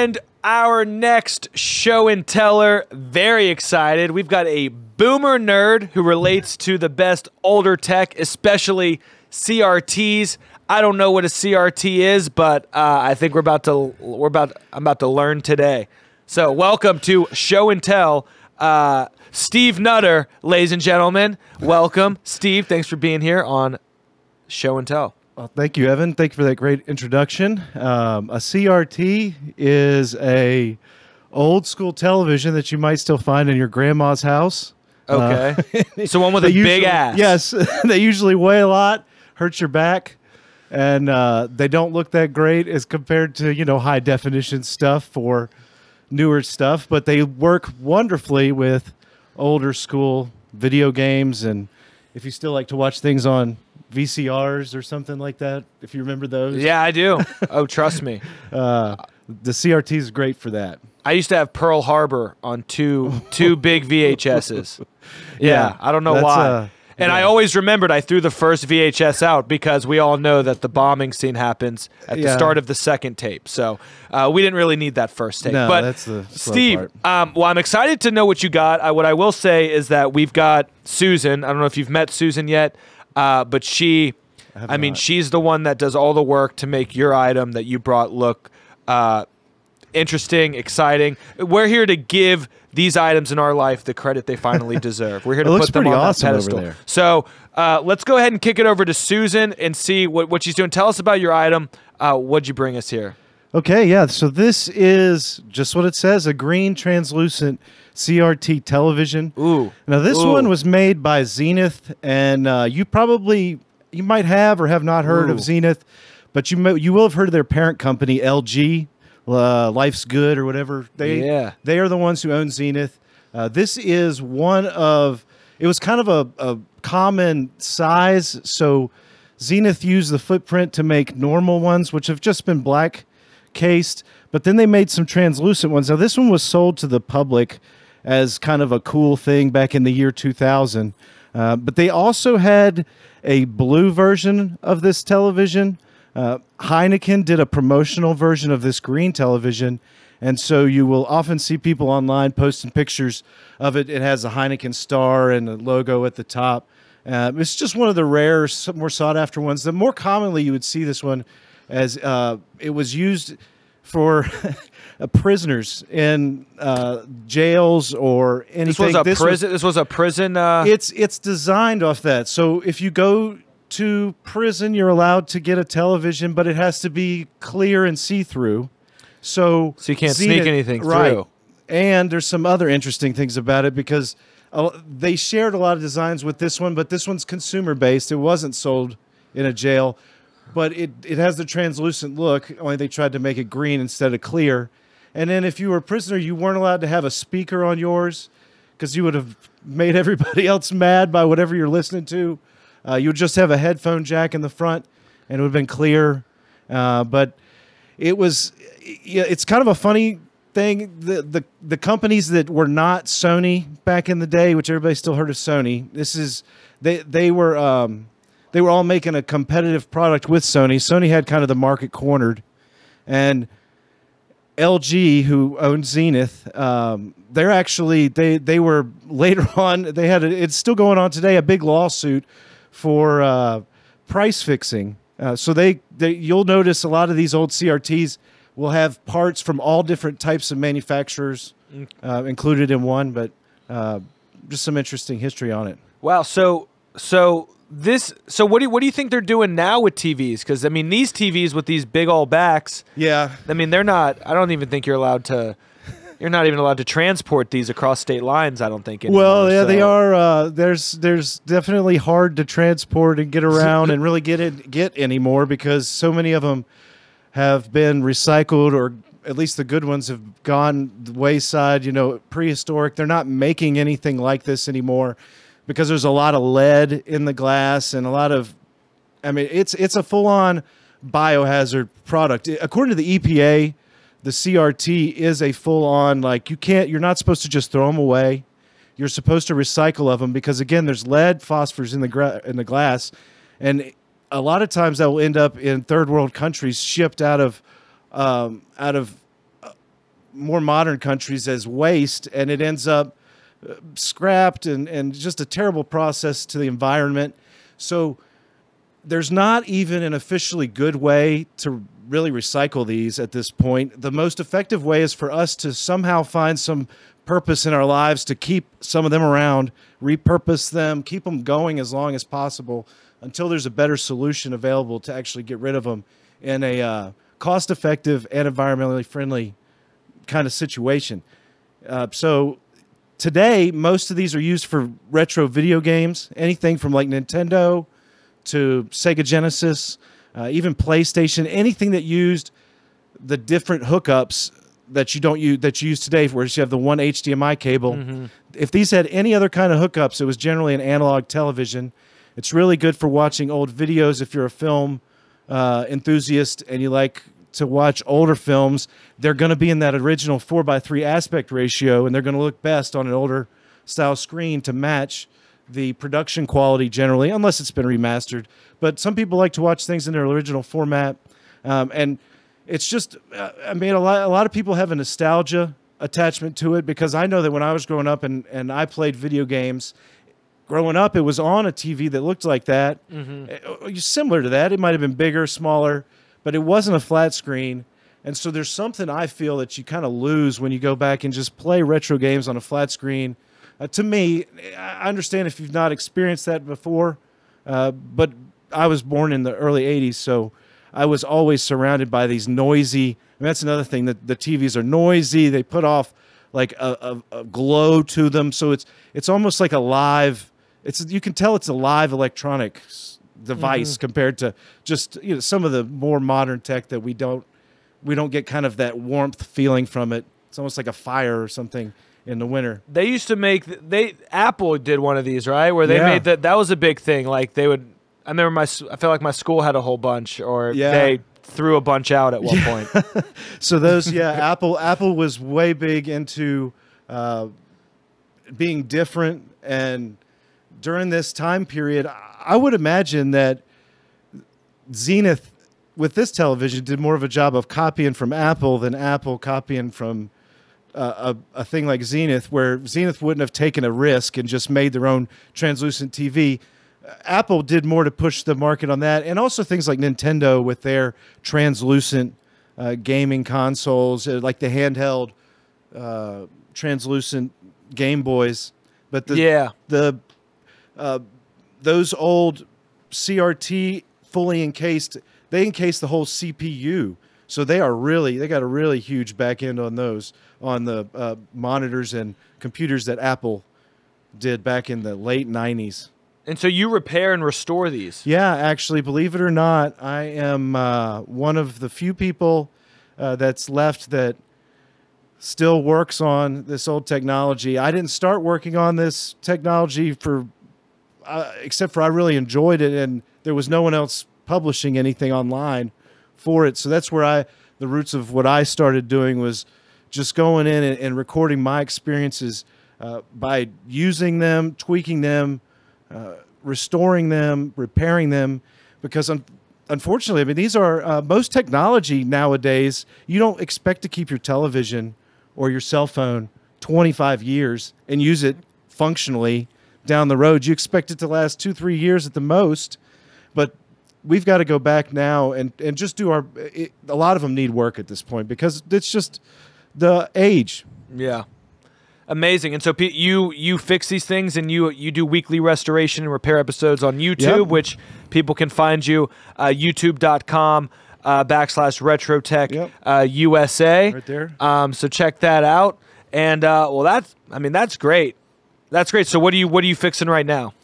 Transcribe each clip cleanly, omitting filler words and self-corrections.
And our next show and teller, very excited. We've got a boomer nerd who relates to the best older tech, especially CRTs. I don't know what a CRT is, but I think I'm about to learn today. So welcome to Show and Tell, Steve Nutter, ladies and gentlemen. Welcome, Steve. Thanks for being here on Show and Tell. Well, thank you, Evan. Thank you for that great introduction. A CRT is a old school television that you might still find in your grandma's house. Okay. So one with a big ass. Yes. They usually weigh a lot, hurt your back, and they don't look that great as compared to, high definition stuff or newer stuff, but they work wonderfully with older school video games. And if you still like to watch things on VCRs or something like that, if you remember those. Yeah, I do. Oh, trust me. The CRT is great for that. I used to have Pearl Harbor on two big VHSs. Yeah, I don't know why. And I always remembered I threw the first VHS out because we all know that the bombing scene happens at the start of the second tape. So we didn't really need that first tape. No, but that's the slow Steve, part. well, I'm excited to know what you got. What I will say is that we've got Susan. I don't know if you've met Susan yet. But she's the one that does all the work to make your item that you brought look interesting, exciting. We're here to give these items in our life the credit they finally deserve. We're here to put them on that pedestal. Over there. So let's go ahead and kick it over to Susan and see what she's doing. Tell us about your item. What'd you bring us here? Okay, yeah. So this is just what it says, a green translucent CRT television. Ooh. Now this one was made by Zenith, and you might have or have not heard of Zenith, but you will have heard of their parent company, LG, Life's Good or whatever. They are the ones who own Zenith. This is it was kind of a common size, so Zenith used the footprint to make normal ones, which have just been black cased, but then they made some translucent ones. Now this one was sold to the public as kind of a cool thing back in the year 2000, but they also had a blue version of this television. Heineken did a promotional version of this green television, and so you will often see people online posting pictures of it. It has a Heineken star and a logo at the top. It's just one of the rare, more sought-after ones. The more commonly you would see this one as it was used for prisoners in jails or anything. This was a prison. It's designed off that. So if you go to prison, you're allowed to get a television, but it has to be clear and see-through. So you can't sneak anything through. And there's some other interesting things about it because they shared a lot of designs with this one, but this one's consumer-based. It wasn't sold in a jail. But it has the translucent look, only they tried to make it green instead of clear. And then if you were a prisoner, you weren't allowed to have a speaker on yours because you would have made everybody else mad by whatever you're listening to. You would just have a headphone jack in the front, and it would have been clear. But it's kind of a funny thing. The companies that were not Sony back in the day, which everybody still heard of Sony, they were all making a competitive product with Sony. Sony had kind of the market cornered. And LG, who owned Zenith, they were later on, it's still going on today, a big lawsuit for price fixing. So you'll notice a lot of these old CRTs will have parts from all different types of manufacturers included in one, but just some interesting history on it. Wow. So what do you think they're doing now with TVs? Because I mean, these TVs with these big old backs. Yeah. I mean, they're not. I don't even think you're allowed to. You're not even allowed to transport these across state lines. I don't think. Anymore, well, yeah, they are. There's definitely hard to transport and get around and really get anymore because so many of them have been recycled, or at least the good ones have gone the wayside. Prehistoric. They're not making anything like this anymore, because there's a lot of lead in the glass and a lot of, it's a full-on biohazard product. According to the EPA, the CRT is a full-on, you're not supposed to just throw them away. You're supposed to recycle of them because, again, there's lead, phosphorus in the glass, and a lot of times that will end up in third world countries, shipped out of more modern countries as waste, and it ends up scrapped and just a terrible process to the environment. So there's not even an officially good way to really recycle these at this point. The most effective way is for us to somehow find some purpose in our lives to keep some of them around, repurpose them, keep them going as long as possible until there's a better solution available to actually get rid of them in a cost-effective and environmentally friendly kind of situation. So today, most of these are used for retro video games, anything from like Nintendo to Sega Genesis, even PlayStation, anything that used the different hookups that you don't use that you use today, where you have the one HDMI cable. Mm-hmm. If these had any other kind of hookups, it was generally an analog television. It's really good for watching old videos if you're a film enthusiast and you like to watch older films. They're going to be in that original 4:3 aspect ratio, and they're going to look best on an older style screen to match the production quality generally, unless it's been remastered. But some people like to watch things in their original format, and it's just, I mean, a lot of people have a nostalgia attachment to it, because I know that when I was growing up and I played video games, growing up, it was on a TV that looked like that, similar to that. It might have been bigger, smaller, but it wasn't a flat screen. And so there's something I feel that you kind of lose when you go back and just play retro games on a flat screen. To me, I understand if you've not experienced that before, but I was born in the early 80s, so I was always surrounded by these noisy, and that's another thing, that the TVs are noisy. They put off like a glow to them, so it's almost like a live, you can tell it's a live electronic device compared to just, you know, some of the more modern tech that we don't get kind of that warmth feeling from it. It's almost like a fire or something in the winter. They used to make Apple did one of these, right? Where they made that was a big thing. Like they would, I remember I feel like my school had a whole bunch, or they threw a bunch out at one point. So those, Apple was way big into being different, and during this time period, I would imagine that Zenith with this television did more of a job of copying from Apple than Apple copying from a thing like Zenith, where Zenith wouldn't have taken a risk and just made their own translucent TV. Apple did more to push the market on that, and also things like Nintendo with their translucent gaming consoles, like the handheld translucent Game Boys. But those old CRT fully encased, they encased the whole CPU. So they got a really huge back end on those, on the monitors and computers that Apple did back in the late 90s. And so you repair and restore these? Yeah, actually, believe it or not, I am one of the few people that's left that still works on this old technology. I didn't start working on this technology except for I really enjoyed it, and there was no one else publishing anything online for it. So that's where the roots of what I started doing was just going in and recording my experiences by using them, tweaking them, restoring them, repairing them, because unfortunately, I mean, these are most technology nowadays. You don't expect to keep your television or your cell phone 25 years and use it functionally down the road. You expect it to last 2-3 years at the most, but we've got to go back now and just do a lot of them need work at this point, because it's just the age. Yeah. Amazing. And so you fix these things, and you do weekly restoration and repair episodes on YouTube, which people can find you, youtube.com /RetroTech USA. Right there. So check that out. And well, that's great. That's great. So what are you fixing right now?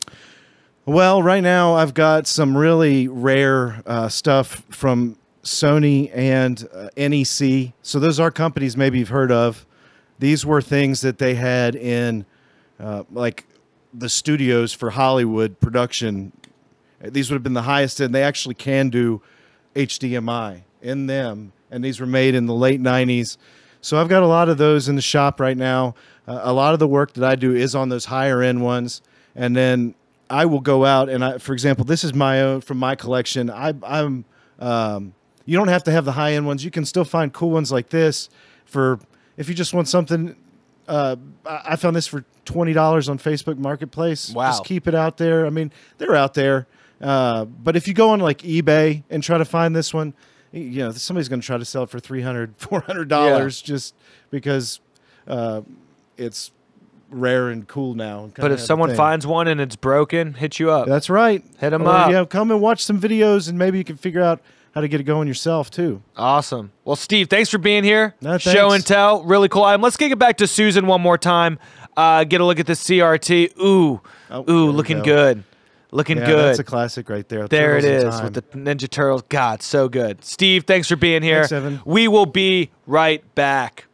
Well, right now I've got some really rare stuff from Sony and NEC. So those are companies maybe you've heard of. These were things that they had in like the studios for Hollywood production. These would have been the highest end. They actually can do HDMI in them, and these were made in the late 90s. So I've got a lot of those in the shop right now. A lot of the work that I do is on those higher end ones, and then I will go out and for example, this is my own from my collection. You don't have to have the high end ones. You can still find cool ones like this for if you just want something, I found this for $20 on Facebook Marketplace. Wow. Just keep it out there. I mean, they're out there. But if you go on like eBay and try to find this one, you know, somebody's going to try to sell it for $300, $400 just because it's rare and cool now. And but if someone finds one and it's broken, hit you up. That's right. Hit them up. Yeah, come and watch some videos, and maybe you can figure out how to get it going yourself too. Awesome. Well, Steve, thanks for being here. No, Show thanks. and tell, really cool item. Let's kick it back to Susan one more time. Get a look at the CRT. Ooh, looking good. Looking good. That's a classic right there. There it Turtles in is Time. with the Ninja Turtles. God, so good. Steve, thanks for being here. Thanks, Evan. We will be right back.